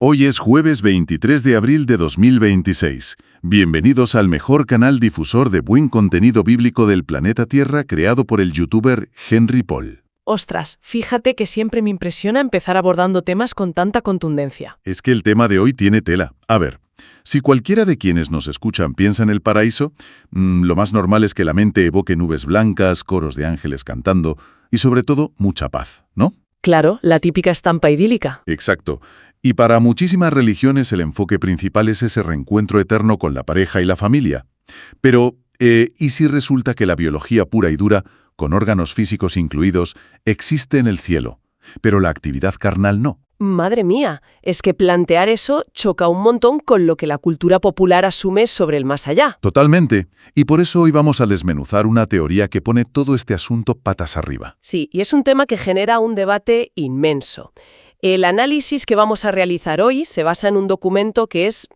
Hoy es jueves 23 de abril de 2026. Bienvenidos al mejor canal difusor de buen contenido bíblico del planeta Tierra creado por el youtuber Henry Paul. Ostras, fíjate que siempre me impresiona empezar abordando temas con tanta contundencia. Es que el tema de hoy tiene tela. A ver, si cualquiera de quienes nos escuchan piensa en el paraíso, lo más normal es que la mente evoque nubes blancas, coros de ángeles cantando y sobre todo mucha paz, ¿no? Claro, la típica estampa idílica. Exacto. Y para muchísimas religiones el enfoque principal es ese reencuentro eterno con la pareja y la familia. Pero, ¿y si resulta que la biología pura y dura, con órganos físicos incluidos, existe en el cielo, pero la actividad carnal no? Madre mía, es que plantear eso choca un montón con lo que la cultura popular asume sobre el más allá. Totalmente. Y por eso hoy vamos a desmenuzar una teoría que pone todo este asunto patas arriba. Sí, y es un tema que genera un debate inmenso. El análisis que vamos a realizar hoy se basa en un documento que es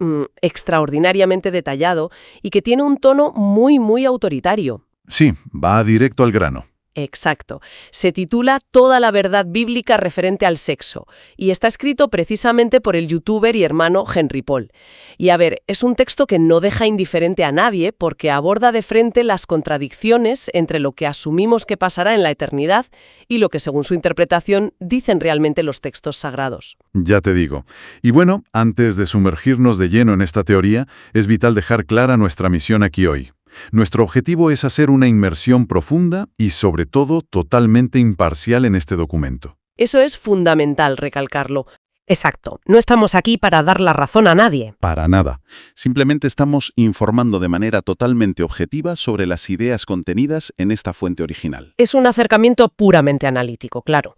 extraordinariamente detallado y que tiene un tono muy autoritario. Sí, va directo al grano. Exacto. Se titula Toda la verdad bíblica referente al sexo y está escrito precisamente por el youtuber y hermano Henry Paul. Y a ver, es un texto que no deja indiferente a nadie porque aborda de frente las contradicciones entre lo que asumimos que pasará en la eternidad y lo que, según su interpretación, dicen realmente los textos sagrados. Ya te digo. Y bueno, antes de sumergirnos de lleno en esta teoría, es vital dejar clara nuestra misión aquí hoy. Nuestro objetivo es hacer una inmersión profunda y, sobre todo, totalmente imparcial en este documento. Eso es fundamental recalcarlo. Exacto. No estamos aquí para dar la razón a nadie. Para nada. Simplemente estamos informando de manera totalmente objetiva sobre las ideas contenidas en esta fuente original. Es un acercamiento puramente analítico, claro.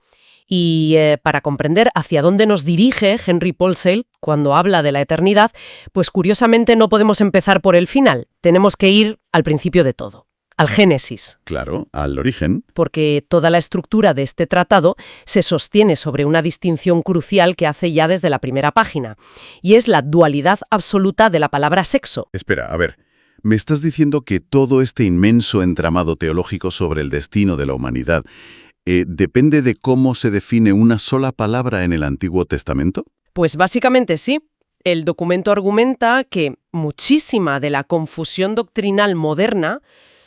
Y para comprender hacia dónde nos dirige Henry Paul cuando habla de la eternidad, pues curiosamente no podemos empezar por el final. Tenemos que ir al principio de todo, al Génesis. Claro, al origen. Porque toda la estructura de este tratado se sostiene sobre una distinción crucial que hace ya desde la primera página, y es la dualidad absoluta de la palabra sexo. Espera, a ver. ¿Me estás diciendo que todo este inmenso entramado teológico sobre el destino de la humanidad depende de cómo se define una sola palabra en el Antiguo Testamento? Pues básicamente sí. El documento argumenta que muchísima de la confusión doctrinal moderna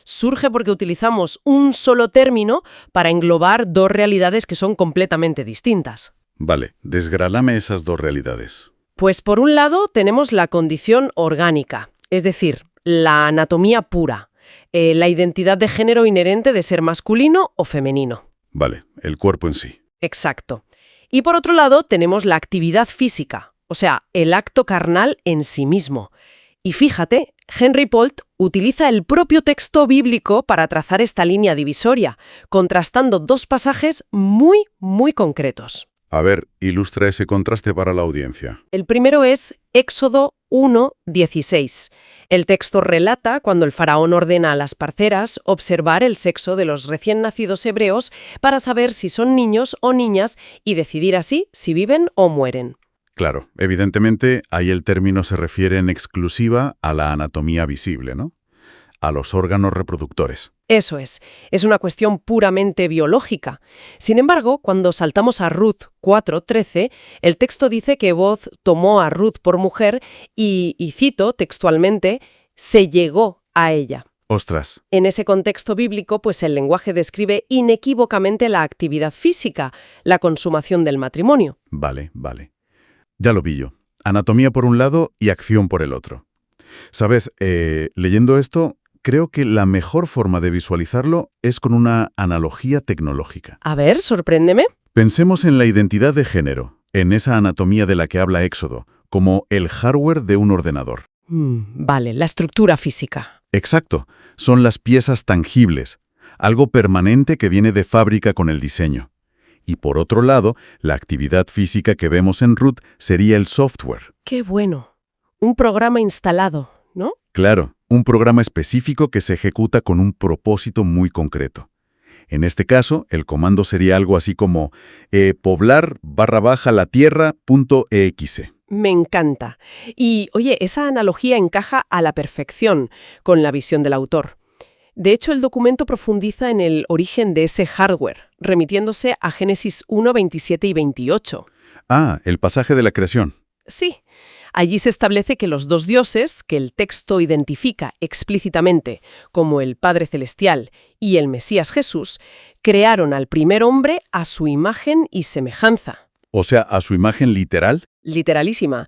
surge porque utilizamos un solo término para englobar dos realidades que son completamente distintas. Vale, desgrálame esas dos realidades. Pues por un lado tenemos la condición orgánica, es decir, la anatomía pura, la identidad de género inherente de ser masculino o femenino. Vale, el cuerpo en sí. Exacto. Y por otro lado tenemos la actividad física, o sea, el acto carnal en sí mismo. Y fíjate, Henry Paul utiliza el propio texto bíblico para trazar esta línea divisoria, contrastando dos pasajes muy concretos. A ver, ilustra ese contraste para la audiencia. El primero es Éxodo 1:16. El texto relata cuando el faraón ordena a las parceras observar el sexo de los recién nacidos hebreos para saber si son niños o niñas y decidir así si viven o mueren. Claro, evidentemente ahí el término se refiere en exclusiva a la anatomía visible, ¿no? A los órganos reproductores. Eso es una cuestión puramente biológica. Sin embargo, cuando saltamos a Ruth 4:13, el texto dice que Booz tomó a Ruth por mujer y cito textualmente, se llegó a ella. ¡Ostras! En ese contexto bíblico, pues el lenguaje describe inequívocamente la actividad física, la consumación del matrimonio. Vale. Ya lo pillo. Anatomía por un lado y acción por el otro. ¿Sabes? Leyendo esto, creo que la mejor forma de visualizarlo es con una analogía tecnológica. A ver, sorpréndeme. Pensemos en la identidad de género, en esa anatomía de la que habla Éxodo, como el hardware de un ordenador. Vale, la estructura física. Exacto, son las piezas tangibles, algo permanente que viene de fábrica con el diseño. Y por otro lado, la actividad física que vemos en Ruth sería el software. ¡Qué bueno! Un programa instalado, ¿no? Claro, un programa específico que se ejecuta con un propósito muy concreto. En este caso, el comando sería algo así como poblar_la tierra.exe. Me encanta. Y, oye, esa analogía encaja a la perfección con la visión del autor. De hecho, el documento profundiza en el origen de ese hardware, remitiéndose a Génesis 1, 27 y 28. Ah, el pasaje de la creación. Sí. Allí se establece que los dos dioses, que el texto identifica explícitamente como el Padre Celestial y el Mesías Jesús, crearon al primer hombre a su imagen y semejanza. O sea, a su imagen literal. Literalísima.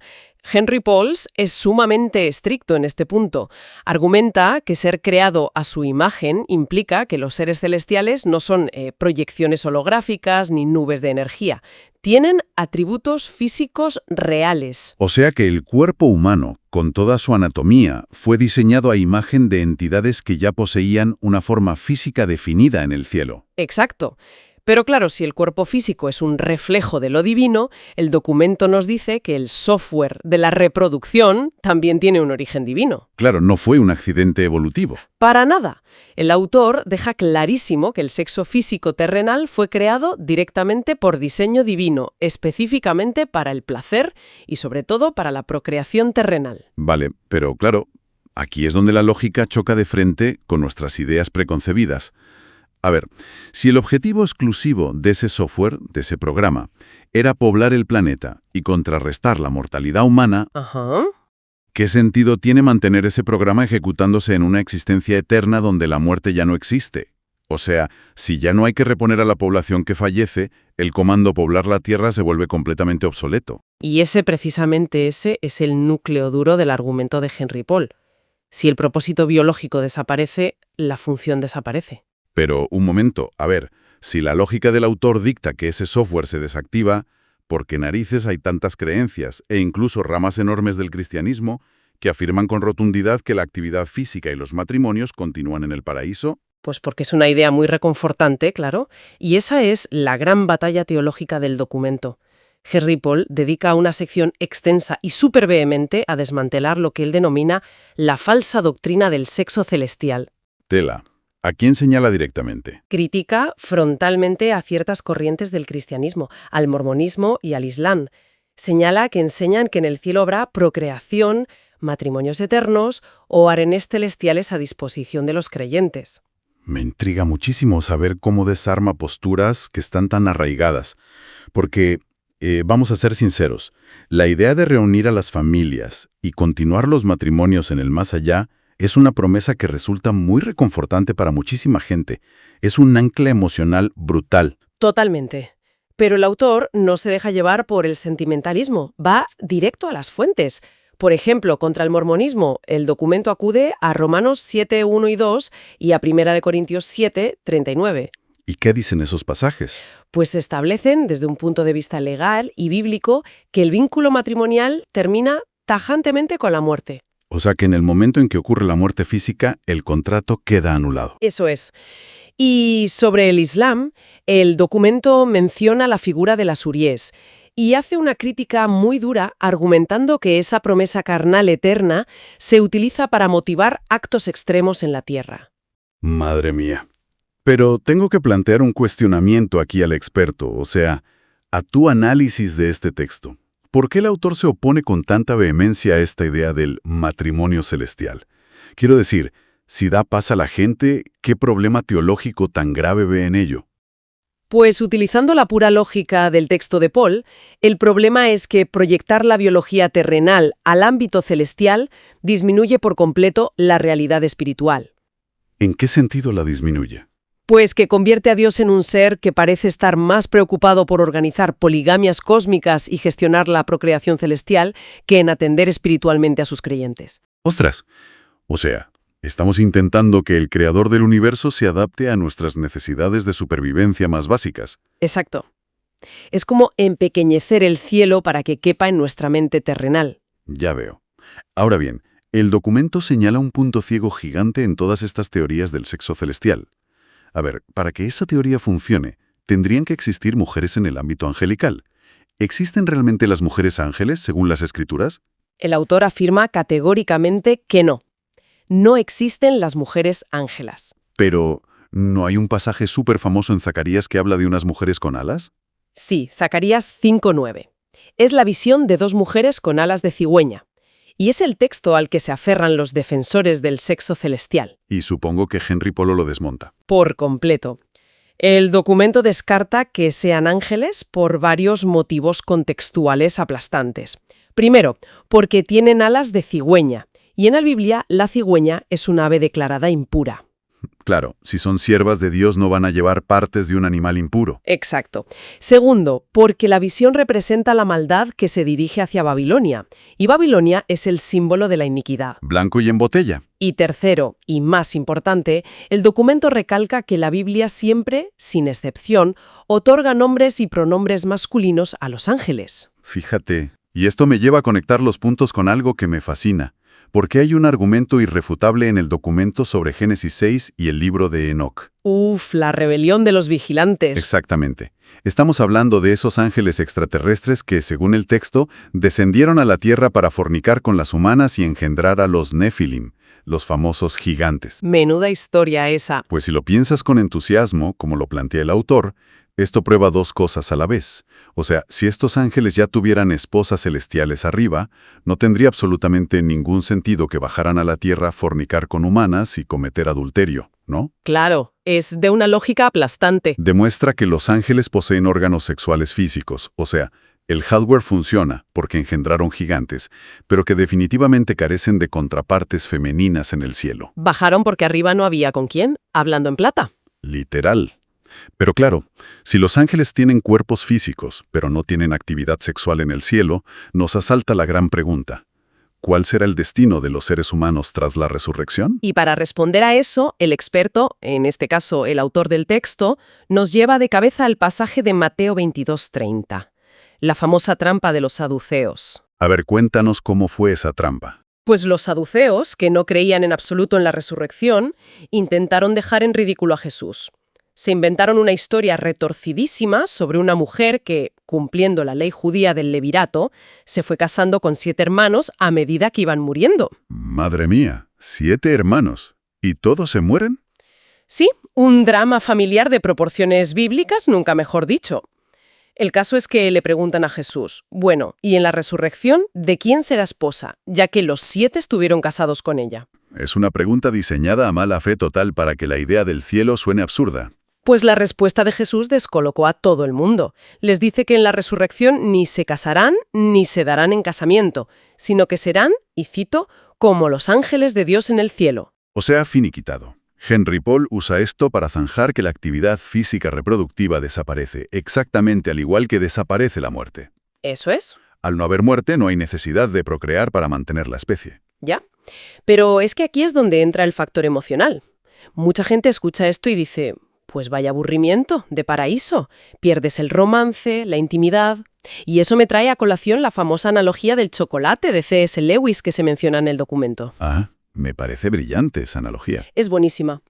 Henry Pauls es sumamente estricto en este punto. Argumenta que ser creado a su imagen implica que los seres celestiales no son proyecciones holográficas ni nubes de energía. Tienen atributos físicos reales. O sea que el cuerpo humano, con toda su anatomía, fue diseñado a imagen de entidades que ya poseían una forma física definida en el cielo. Exacto. Pero claro, si el cuerpo físico es un reflejo de lo divino, el documento nos dice que el software de la reproducción también tiene un origen divino. Claro, no fue un accidente evolutivo. Para nada. El autor deja clarísimo que el sexo físico terrenal fue creado directamente por diseño divino, específicamente para el placer y sobre todo para la procreación terrenal. Vale, pero claro, aquí es donde la lógica choca de frente con nuestras ideas preconcebidas. A ver, si el objetivo exclusivo de ese software, de ese programa, era poblar el planeta y contrarrestar la mortalidad humana, Ajá. ¿qué sentido tiene mantener ese programa ejecutándose en una existencia eterna donde la muerte ya no existe? O sea, si ya no hay que reponer a la población que fallece, el comando poblar la Tierra se vuelve completamente obsoleto. Y precisamente ese es el núcleo duro del argumento de Henry Paul. Si el propósito biológico desaparece, la función desaparece. Pero, un momento, a ver, si la lógica del autor dicta que ese software se desactiva, ¿por qué narices hay tantas creencias e incluso ramas enormes del cristianismo que afirman con rotundidad que la actividad física y los matrimonios continúan en el paraíso? Pues porque es una idea muy reconfortante, claro, y esa es la gran batalla teológica del documento. Henry Paul dedica una sección extensa y súper vehemente a desmantelar lo que él denomina la falsa doctrina del sexo celestial. Tela. ¿A quién señala directamente? Critica frontalmente a ciertas corrientes del cristianismo, al mormonismo y al islam. Señala que enseñan que en el cielo habrá procreación, matrimonios eternos o harenes celestiales a disposición de los creyentes. Me intriga muchísimo saber cómo desarma posturas que están tan arraigadas, porque, vamos a ser sinceros, la idea de reunir a las familias y continuar los matrimonios en el más allá es una promesa que resulta muy reconfortante para muchísima gente. Es un ancla emocional brutal. Totalmente. Pero el autor no se deja llevar por el sentimentalismo, va directo a las fuentes. Por ejemplo, contra el mormonismo, el documento acude a Romanos 7, 1 y 2 y a 1 Corintios 7, 39. ¿Y qué dicen esos pasajes? Pues establecen, desde un punto de vista legal y bíblico, que el vínculo matrimonial termina tajantemente con la muerte. O sea que en el momento en que ocurre la muerte física, el contrato queda anulado. Eso es. Y sobre el Islam, el documento menciona la figura de las huríes y hace una crítica muy dura argumentando que esa promesa carnal eterna se utiliza para motivar actos extremos en la tierra. Madre mía. Pero tengo que plantear un cuestionamiento aquí al experto, o sea, a tu análisis de este texto. ¿Por qué el autor se opone con tanta vehemencia a esta idea del matrimonio celestial? Quiero decir, si da paz a la gente, ¿qué problema teológico tan grave ve en ello? Pues utilizando la pura lógica del texto de Paul, el problema es que proyectar la biología terrenal al ámbito celestial disminuye por completo la realidad espiritual. ¿En qué sentido la disminuye? Pues que convierte a Dios en un ser que parece estar más preocupado por organizar poligamias cósmicas y gestionar la procreación celestial que en atender espiritualmente a sus creyentes. ¡Ostras! O sea, estamos intentando que el creador del universo se adapte a nuestras necesidades de supervivencia más básicas. Exacto. Es como empequeñecer el cielo para que quepa en nuestra mente terrenal. Ya veo. Ahora bien, el documento señala un punto ciego gigante en todas estas teorías del sexo celestial. A ver, para que esa teoría funcione, tendrían que existir mujeres en el ámbito angelical. ¿Existen realmente las mujeres ángeles, según las Escrituras? El autor afirma categóricamente que no. No existen las mujeres ángelas. Pero, ¿no hay un pasaje súper famoso en Zacarías que habla de unas mujeres con alas? Sí, Zacarías 5:9. Es la visión de dos mujeres con alas de cigüeña. Y es el texto al que se aferran los defensores del sexo celestial. Y supongo que Henry Polo lo desmonta. Por completo. El documento descarta que sean ángeles por varios motivos contextuales aplastantes. Primero, porque tienen alas de cigüeña, y en la Biblia la cigüeña es un ave declarada impura. Claro, si son siervas de Dios no van a llevar partes de un animal impuro. Exacto. Segundo, porque la visión representa la maldad que se dirige hacia Babilonia, y Babilonia es el símbolo de la iniquidad. Blanco y en botella. Y tercero, y más importante, el documento recalca que la Biblia siempre, sin excepción, otorga nombres y pronombres masculinos a los ángeles. Fíjate, y esto me lleva a conectar los puntos con algo que me fascina, porque hay un argumento irrefutable en el documento sobre Génesis 6 y el libro de Enoc. La rebelión de los vigilantes. Exactamente. Estamos hablando de esos ángeles extraterrestres que, según el texto, descendieron a la tierra para fornicar con las humanas y engendrar a los Nefilim, los famosos gigantes. Menuda historia esa. Pues si lo piensas con entusiasmo, como lo plantea el autor, esto prueba dos cosas a la vez. O sea, si estos ángeles ya tuvieran esposas celestiales arriba, no tendría absolutamente ningún sentido que bajaran a la tierra a fornicar con humanas y cometer adulterio, ¿no? Claro, es de una lógica aplastante. Demuestra que los ángeles poseen órganos sexuales físicos, o sea, el hardware funciona porque engendraron gigantes, pero que definitivamente carecen de contrapartes femeninas en el cielo. Bajaron porque arriba no había con quién, hablando en plata. Literal. Pero claro, si los ángeles tienen cuerpos físicos, pero no tienen actividad sexual en el cielo, nos asalta la gran pregunta. ¿Cuál será el destino de los seres humanos tras la resurrección? Y para responder a eso, el experto, en este caso el autor del texto, nos lleva de cabeza al pasaje de Mateo 22:30, la famosa trampa de los saduceos. A ver, cuéntanos cómo fue esa trampa. Pues los saduceos, que no creían en absoluto en la resurrección, intentaron dejar en ridículo a Jesús. Se inventaron una historia retorcidísima sobre una mujer que, cumpliendo la ley judía del levirato, se fue casando con 7 hermanos a medida que iban muriendo. Madre mía, 7 hermanos. ¿Y todos se mueren? Sí, un drama familiar de proporciones bíblicas, nunca mejor dicho. El caso es que le preguntan a Jesús, bueno, ¿y en la resurrección de quién será esposa, ya que los 7 estuvieron casados con ella? Es una pregunta diseñada a mala fe total para que la idea del cielo suene absurda. Pues la respuesta de Jesús descolocó a todo el mundo. Les dice que en la resurrección ni se casarán ni se darán en casamiento, sino que serán, y cito, como los ángeles de Dios en el cielo. O sea, finiquitado. Henry Paul usa esto para zanjar que la actividad física reproductiva desaparece, exactamente al igual que desaparece la muerte. ¿Eso es? Al no haber muerte, no hay necesidad de procrear para mantener la especie. Ya. Pero es que aquí es donde entra el factor emocional. Mucha gente escucha esto y dice, pues vaya aburrimiento, de paraíso. Pierdes el romance, la intimidad. Y eso me trae a colación la famosa analogía del chocolate de C.S. Lewis que se menciona en el documento. Ah, me parece brillante esa analogía. Es buenísima.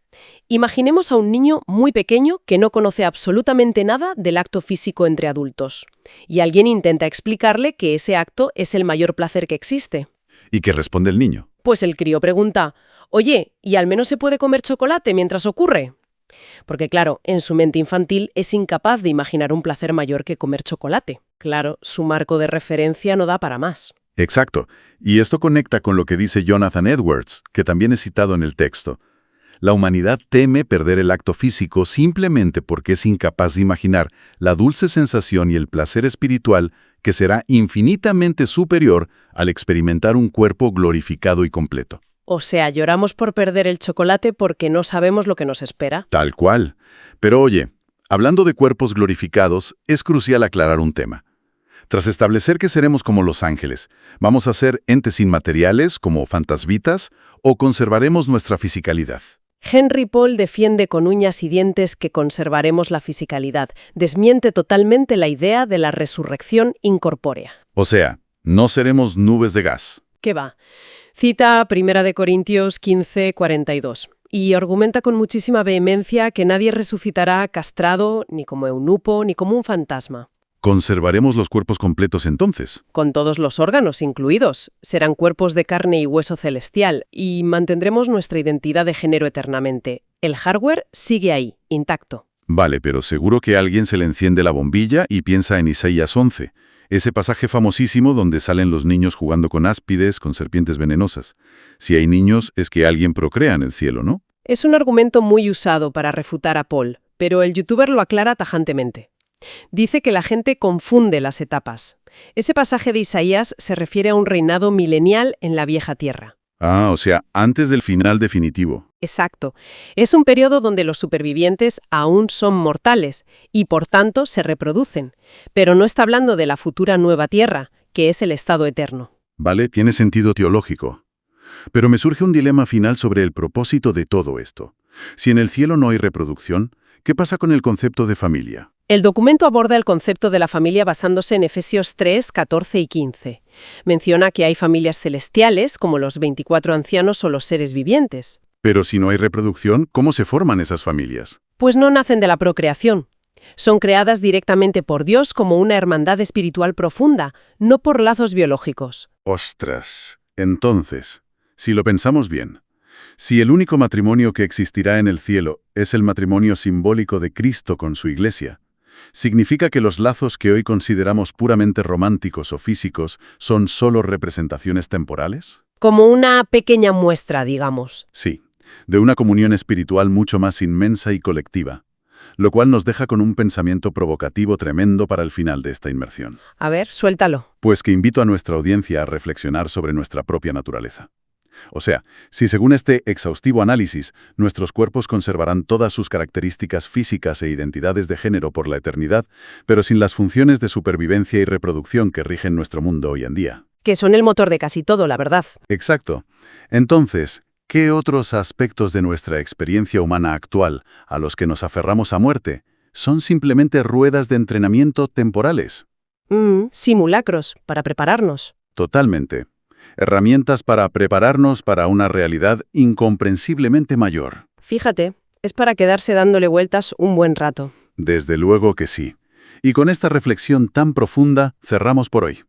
Imaginemos a un niño muy pequeño que no conoce absolutamente nada del acto físico entre adultos. Y alguien intenta explicarle que ese acto es el mayor placer que existe. ¿Y qué responde el niño? Pues el crío pregunta, oye, ¿y al menos se puede comer chocolate mientras ocurre? Porque claro, en su mente infantil es incapaz de imaginar un placer mayor que comer chocolate. Claro, su marco de referencia no da para más. Exacto. Y esto conecta con lo que dice Jonathan Edwards, que también es citado en el texto. La humanidad teme perder el acto físico simplemente porque es incapaz de imaginar la dulce sensación y el placer espiritual que será infinitamente superior al experimentar un cuerpo glorificado y completo. O sea, lloramos por perder el chocolate porque no sabemos lo que nos espera. Tal cual. Pero oye, hablando de cuerpos glorificados, es crucial aclarar un tema. Tras establecer que seremos como los ángeles, ¿vamos a ser entes inmateriales como fantasmitas o conservaremos nuestra fisicalidad? Henry Paul defiende con uñas y dientes que conservaremos la fisicalidad. Desmiente totalmente la idea de la resurrección incorpórea. O sea, no seremos nubes de gas. ¿Qué va? Cita 1 Corintios 15:42 y argumenta con muchísima vehemencia que nadie resucitará castrado, ni como eunuco, ni como un fantasma. ¿Conservaremos los cuerpos completos entonces? Con todos los órganos incluidos. Serán cuerpos de carne y hueso celestial y mantendremos nuestra identidad de género eternamente. El hardware sigue ahí, intacto. Vale, pero seguro que a alguien se le enciende la bombilla y piensa en Isaías 11, ese pasaje famosísimo donde salen los niños jugando con áspides, con serpientes venenosas. Si hay niños, es que alguien procrea en el cielo, ¿no? Es un argumento muy usado para refutar a Paul, pero el youtuber lo aclara tajantemente. Dice que la gente confunde las etapas. Ese pasaje de Isaías se refiere a un reinado milenial en la vieja tierra. Ah, o sea, antes del final definitivo. Exacto. Es un periodo donde los supervivientes aún son mortales y, por tanto, se reproducen. Pero no está hablando de la futura nueva tierra, que es el estado eterno. Vale, tiene sentido teológico. Pero me surge un dilema final sobre el propósito de todo esto. Si en el cielo no hay reproducción, ¿qué pasa con el concepto de familia? El documento aborda el concepto de la familia basándose en Efesios 3, 14 y 15. Menciona que hay familias celestiales, como los 24 ancianos o los seres vivientes. Pero si no hay reproducción, ¿cómo se forman esas familias? Pues no nacen de la procreación. Son creadas directamente por Dios como una hermandad espiritual profunda, no por lazos biológicos. ¡Ostras! Entonces, si lo pensamos bien, si el único matrimonio que existirá en el cielo es el matrimonio simbólico de Cristo con su Iglesia, ¿significa que los lazos que hoy consideramos puramente románticos o físicos son solo representaciones temporales? Como una pequeña muestra, digamos. Sí, de una comunión espiritual mucho más inmensa y colectiva, lo cual nos deja con un pensamiento provocativo tremendo para el final de esta inmersión. A ver, suéltalo. Pues que invito a nuestra audiencia a reflexionar sobre nuestra propia naturaleza. O sea, si según este exhaustivo análisis, nuestros cuerpos conservarán todas sus características físicas e identidades de género por la eternidad, pero sin las funciones de supervivencia y reproducción que rigen nuestro mundo hoy en día. Que son el motor de casi todo, la verdad. Exacto. Entonces, ¿qué otros aspectos de nuestra experiencia humana actual, a los que nos aferramos a muerte, son simplemente ruedas de entrenamiento temporales? Simulacros, para prepararnos. Totalmente. Herramientas para prepararnos para una realidad incomprensiblemente mayor. Fíjate, es para quedarse dándole vueltas un buen rato. Desde luego que sí. Y con esta reflexión tan profunda cerramos por hoy.